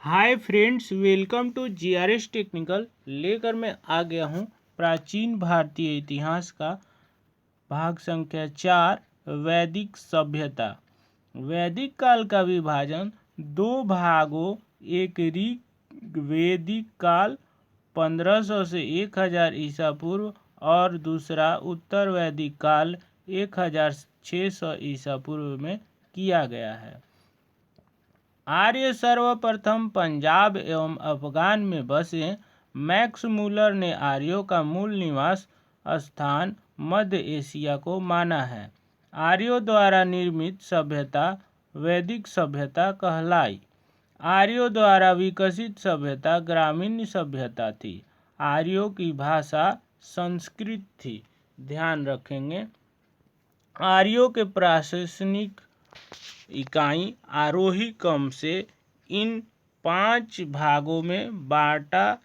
Hi friends, welcome to GRS technical. लेकर मैं आ गया हूँ प्राचीन भारतीय इतिहास का भाग संख्या 4, वैदिक सभ्यता। वैदिक काल का विभाजन दो भागों, एक ऋग्वेदिक काल 1500 से 1000 ईसा पूर्व और दूसरा उत्तर वैदिक काल 1600 ईसा पूर्व में किया गया है। आर्य सर्वप्रथम पंजाब एवं अफगान में बसे मैक्स मूलर ने आर्यों का मूल निवास स्थान मध्य एशिया को माना है। आर्यों द्वारा निर्मित सभ्यता वैदिक सभ्यता कहलाई। आर्यों द्वारा विकसित सभ्यता ग्रामीण सभ्यता थी। आर्यों की भाषा संस्कृत थी। ध्यान रखेंगे, आर्यों के प्रशासनिक इकाई आरोही क्रम से इन 5 भागों में बांटा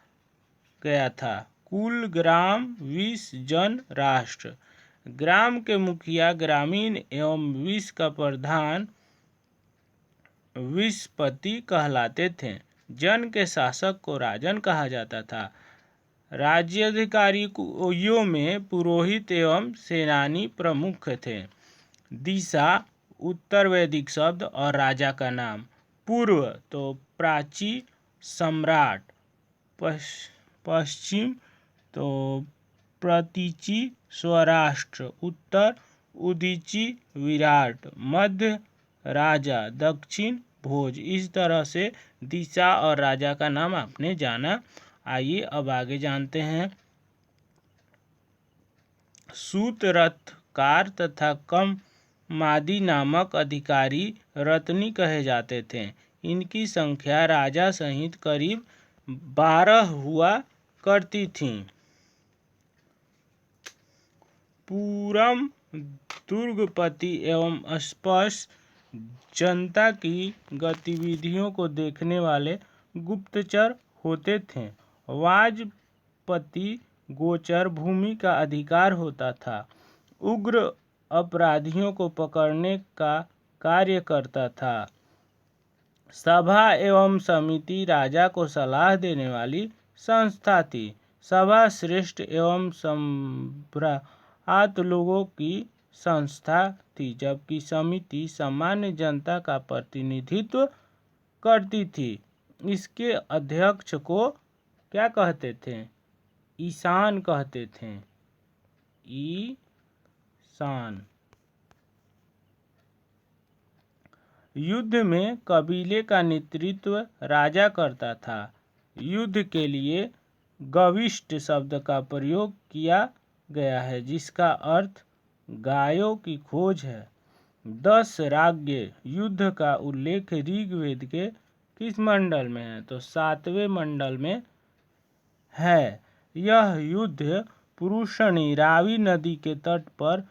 गया था। कुल ग्राम 20 जन राष्ट्र। ग्राम के मुखिया ग्रामीण एवं 20 का प्रधान विस्पति कहलाते थे। जन के शासक को राजन कहा जाता था। राज्याधिकारियों में पुरोहित एवं सेनानी प्रमुख थे। दिशा उत्तर वैदिक शब्द और राजा का नाम। पूर्व तो प्राची सम्राट, पश्चिम तो प्रतीची स्वराष्ट्र, उत्तर उदीची विराट, मध्य राजा, दक्षिण भोज। इस तरह से दिशा और राजा का नाम आपने जाना। आइए अब आगे जानते हैं। सूत रथकार तथा कम मादी नामक अधिकारी रत्नी कहे जाते थे। इनकी संख्या राजा सहित करीब 12 हुआ करती थी। पूरम दुर्गपति एवं स्पष्ट जनता की गतिविधियों को देखने वाले गुप्तचर होते थे। वाजपति गोचर भूमि का अधिकार होता था। उग्र अपराधियों को पकड़ने का कार्य करता था। सभा एवं समिति राजा को सलाह देने वाली संस्था थी। सभा श्रेष्ठ एवं सम्भ्रात लोगों की संस्था थी, जबकि समिति सामान्य जनता का प्रतिनिधित्व करती थी। इसके अध्यक्ष को क्या कहते थे? ईशान कहते थे। ईशान। युद्ध में कबीले का नेतृत्व राजा करता था। युद्ध के लिए गविष्ट शब्द का प्रयोग किया गया है, जिसका अर्थ गायों की खोज है। 10 राज्य युद्ध का उल्लेख ऋग्वेद के किस मंडल में है? तो 7वें मंडल में है। यह युद्ध पुरुषणी रावी नदी के तट पर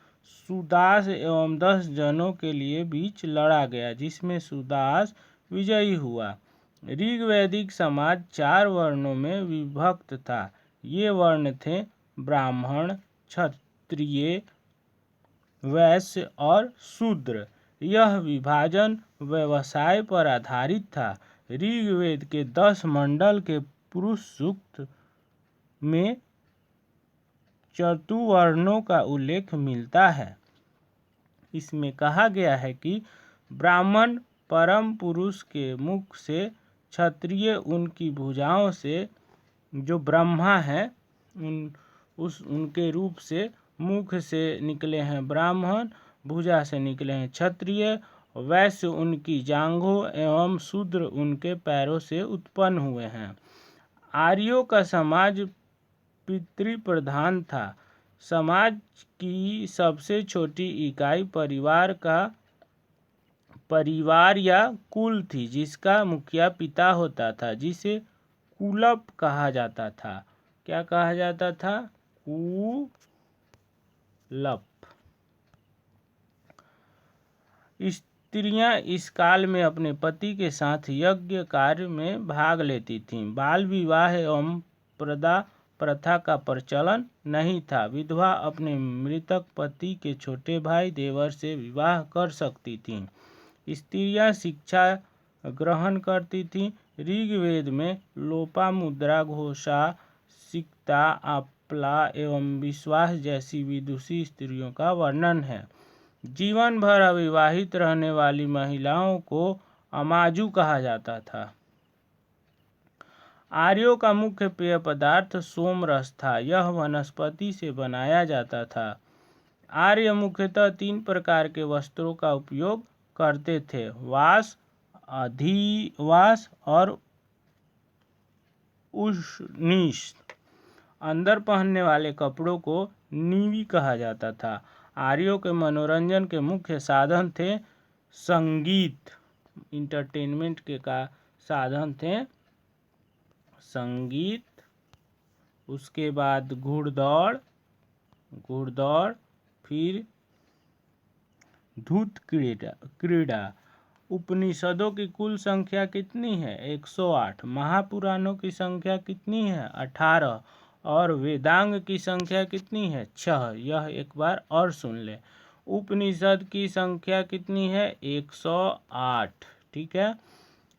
सुदास एवं 10 जनों के लिए बीच लड़ा गया, जिसमें सुदास विजयी हुआ। ऋग्वैदिक समाज 4 वर्णों में विभक्त था। ये वर्ण थे ब्राह्मण, क्षत्रिय, वैश्य और शूद्र। यह विभाजन व्यवसाय पर आधारित था। ऋग्वेद के 10 मंडल के पुरुष सूक्त में चतुर्वर्णों का उल्लेख मिलता है। इसमें कहा गया है कि ब्राह्मण परम पुरुष के मुख से, क्षत्रिय उनकी भुजाओं से, जो ब्रह्मा है उनके रूप से, मुख से निकले हैं ब्राह्मण, भुजा से निकले हैं क्षत्रिय, वैश्य उनकी जांघों एवं शूद्र उनके पैरों से उत्पन्न हुए हैं। आर्यों का समाज पितृप्रधान था। समाज की सबसे छोटी इकाई परिवार या कुल थी, जिसका मुखिया पिता होता था, जिसे कुलप कहा जाता था। क्या कहा जाता था? कुलप। स्त्रियां इस काल में अपने पति के साथ यज्ञ कार्य में भाग लेती थीं। बाल विवाह एवं प्रदा प्रथा का प्रचलन नहीं था। विधवा अपने मृतक पति के छोटे भाई देवर से विवाह कर सकती थीं। स्त्रियां शिक्षा ग्रहण करती थी। ऋग्वेद में लोपामुद्रा, घोषा, सिक्ता, आपला एवं विश्वास जैसी विदुषी स्त्रियों का वर्णन है। जीवन भर अविवाहित रहने वाली महिलाओं को अमाजु कहा जाता था। आर्यों का मुख्य पेय पदार्थ सोमरस था। यह वनस्पति से बनाया जाता था। आर्य मुख्यतः 3 प्रकार के वस्त्रों का उपयोग करते थे: वास, अधिवास और उष्णीष। अंदर पहनने वाले कपड़ों को नीवी कहा जाता था। आर्यों के मनोरंजन के मुख्य साधन थे संगीत, इंटरटेनमेंट के का साधन थे संगीत, उसके बाद घुड़दौड़, फिर धूत क्रीड़ा। उपनिषदों की कुल संख्या कितनी है? 108। महापुराणों की संख्या कितनी है? 18। और वेदांग की संख्या कितनी है? 6। यह एक बार और सुन ले। उपनिषद की संख्या कितनी है? 108। ठीक है।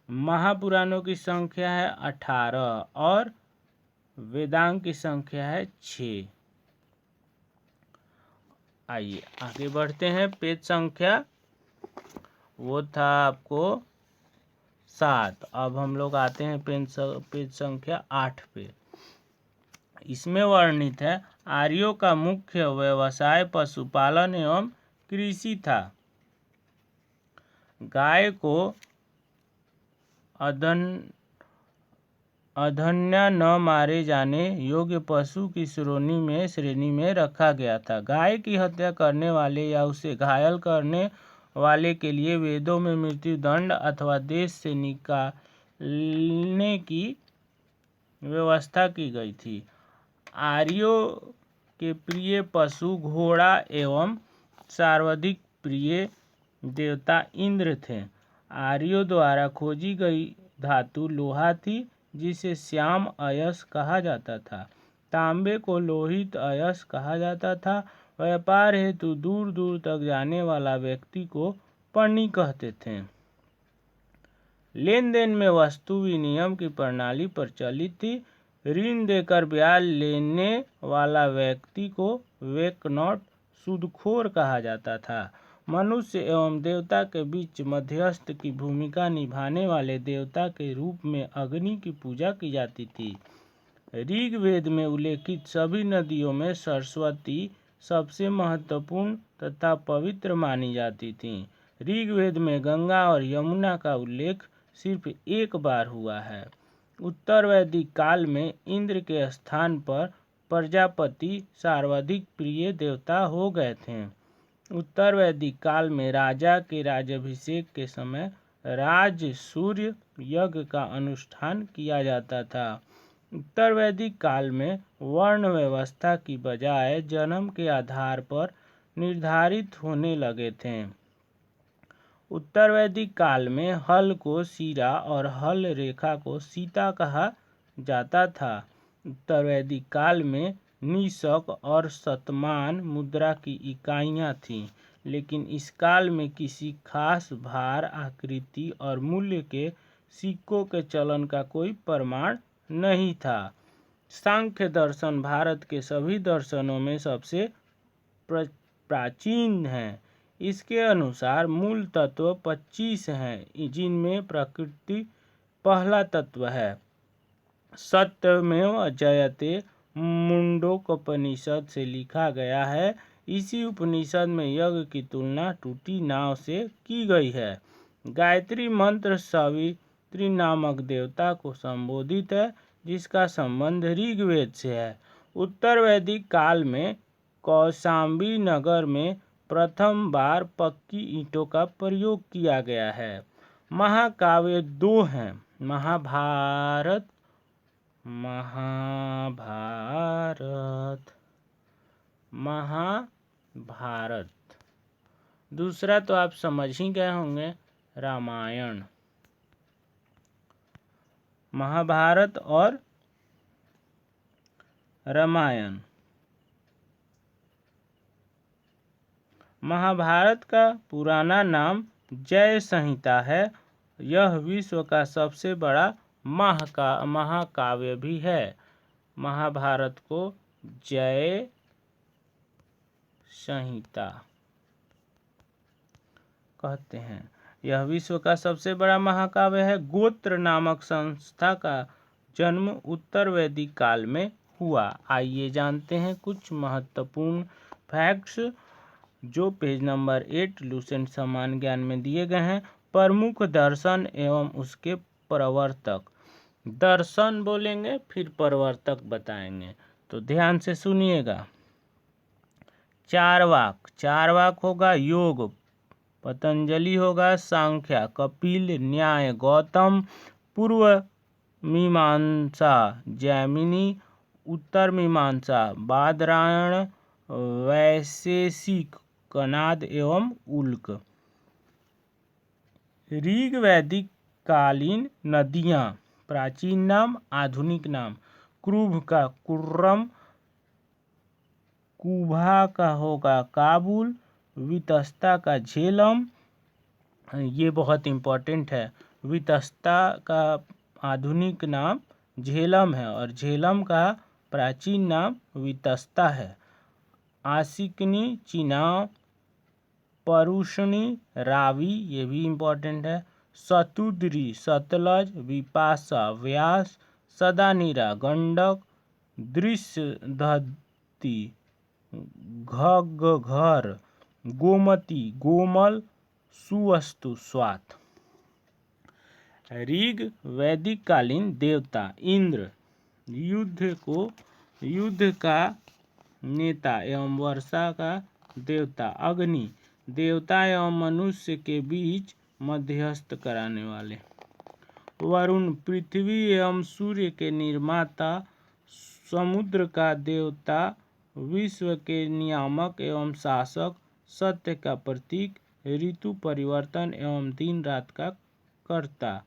महापुराणों की संख्या है 18 और वेदांग की संख्या है 6। आइए आगे बढ़ते हैं। पेज संख्या वो था आपको 7। अब हम लोग आते हैं पेज संख्या 8 पे। इसमें वर्णित है आर्यों का मुख्य व्यवसाय पशुपालन एवं कृषि था। गाय को अधन्या न मारे जाने योग्य पशु की श्रेणी में रखा गया था। गाय की हत्या करने वाले या उसे घायल करने वाले के लिए वेदों में मृत्युदंड अथवा देश से निकालने की व्यवस्था की गई थी। आर्यों के प्रिय पशु घोड़ा एवं सर्वाधिक प्रिय देवता इंद्र थे। आर्यों द्वारा खोजी गई धातु लोहा थी, जिसे श्याम अयस कहा जाता था। तांबे को लोहित अयस कहा जाता था। व्यापार हेतु दूर दूर तक जाने वाला व्यक्ति को पणि कहते थे। लेन देन में वस्तु विनिमय की प्रणाली प्रचलित थी। ऋण देकर ब्याज लेने वाला व्यक्ति को वेकनॉट सूदखोर कहा जाता था। मनुष्य एवं देवता के बीच मध्यस्थ की भूमिका निभाने वाले देवता के रूप में अग्नि की पूजा की जाती थी। ऋग्वेद में उल्लेखित सभी नदियों में सरस्वती सबसे महत्वपूर्ण तथा पवित्र मानी जाती थी। ऋग्वेद में गंगा और यमुना का उल्लेख सिर्फ एक बार हुआ है। उत्तर वैदिक काल में इंद्र के स्थान पर प्रजापति सर्वाधिक प्रिय देवता हो गए थे। उत्तर वैदिक काल में राजा के राज्याभिषेक के समय राज सूर्य यज्ञ का अनुष्ठान किया जाता था। उत्तर वैदिक काल में वर्ण व्यवस्था की बजाय जन्म के आधार पर निर्धारित होने लगे थे। उत्तर वैदिक काल में हल को शिरा और हल रेखा को सीता कहा जाता था। उत्तर वैदिक काल में निशक और शतमान मुद्रा की इकाइयाँ थीं, लेकिन इस काल में किसी खास भार, आकृति और मूल्य के सिक्कों के चलन का कोई प्रमाण नहीं था। सांख्य दर्शन भारत के सभी दर्शनों में सबसे प्राचीन है। इसके अनुसार मूल तत्व 25 हैं, जिनमें प्रकृति पहला तत्व है। सत्यमेव जयते मुंडकोपनिषद से लिखा गया है। इसी उपनिषद में यज्ञ की तुलना टूटी नाव से की गई है। गायत्री मंत्र सावित्री नामक देवता को संबोधित है, जिसका संबंध ऋग्वेद से है। उत्तर वैदिक काल में कौशाम्बी नगर में प्रथम बार पक्की ईंटों का प्रयोग किया गया है। महाकाव्य 2 हैं: महाभारत। दूसरा तो आप समझ ही गए होंगे, रामायण। महाभारत और रामायण। महाभारत का पुराना नाम जय संहिता है यह विश्व का सबसे बड़ा महाकाव्य भी है। महाभारत को जय संहिता कहते हैं। यह विश्व का सबसे बड़ा महाकाव्य है। गोत्र नामक संस्था का जन्म उत्तर वैदिक काल में हुआ। आइए जानते हैं कुछ महत्वपूर्ण फैक्ट्स जो पेज नंबर 8 लुसेंट समान ज्ञान में दिए गए हैं। प्रमुख दर्शन एवं उसके प्रवर्तक। दर्शन बोलेंगे फिर प्रवर्तक बताएंगे, तो ध्यान से सुनिएगा। चारवाक होगा योग, पतंजलि होगा सांख्य, कपिल न्याय, गौतम पूर्व मीमांसा, जैमिनी उत्तर मीमांसा, बादरायण वैशेषिक, कनाद एवं उल्क। ऋग वैदिक कालीन नदियाँ। प्राचीन नाम, आधुनिक नाम। क्रुभ का कुर्रम, कुभा का होगा काबुल, वितस्ता का झेलम। ये बहुत इम्पोर्टेंट है। वितस्ता का आधुनिक नाम झेलम है और झेलम का प्राचीन नाम वितस्ता है। आशिकनी चिनाव, परुषणी रावी, ये भी इम्पोर्टेंट है। सतुद्री सतलज, विपाशा व्यास, सदानीरा गंडक, दृश्यधती घग्घर, गोमती गोमल, सुवस्तु स्वात। ऋग वैदिक कालीन देवता इंद्र, युद्ध का नेता एवं वर्षा का देवता अग्नि, देवता एवं मनुष्य के बीच मध्यस्थ कराने वाले। वरुण, पृथ्वी एवं सूर्य के निर्माता, समुद्र का देवता, विश्व के नियामक एवं शासक, सत्य का प्रतीक, ऋतु परिवर्तन एवं दिन रात का कर्ता।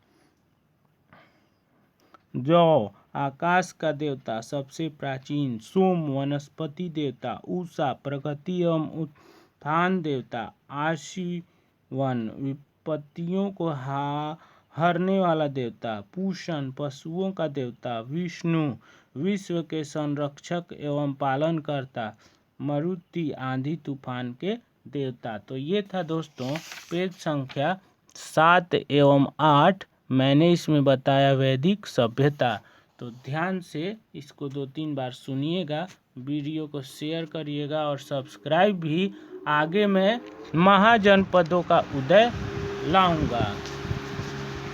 जौ, आकाश का देवता सबसे प्राचीन। सोम, वनस्पति देवता। उषा, प्रगति एवं उत्थान देवता। आशीवन, विपत्तियों को हरने वाला देवता। पूषण, पशुओं का देवता। विष्णु, विश्व के संरक्षक एवं पालन करता। मरुति, आंधी तूफान के देवता। तो ये था दोस्तों पेज संख्या 7 एवं 8। मैंने इसमें बताया वैदिक सभ्यता। तो ध्यान से इसको 2-3 बार सुनिएगा, वीडियो को शेयर करिएगा और सब्सक्राइब भी। आगे मैं महाजनपदों का उदय लाऊंगा।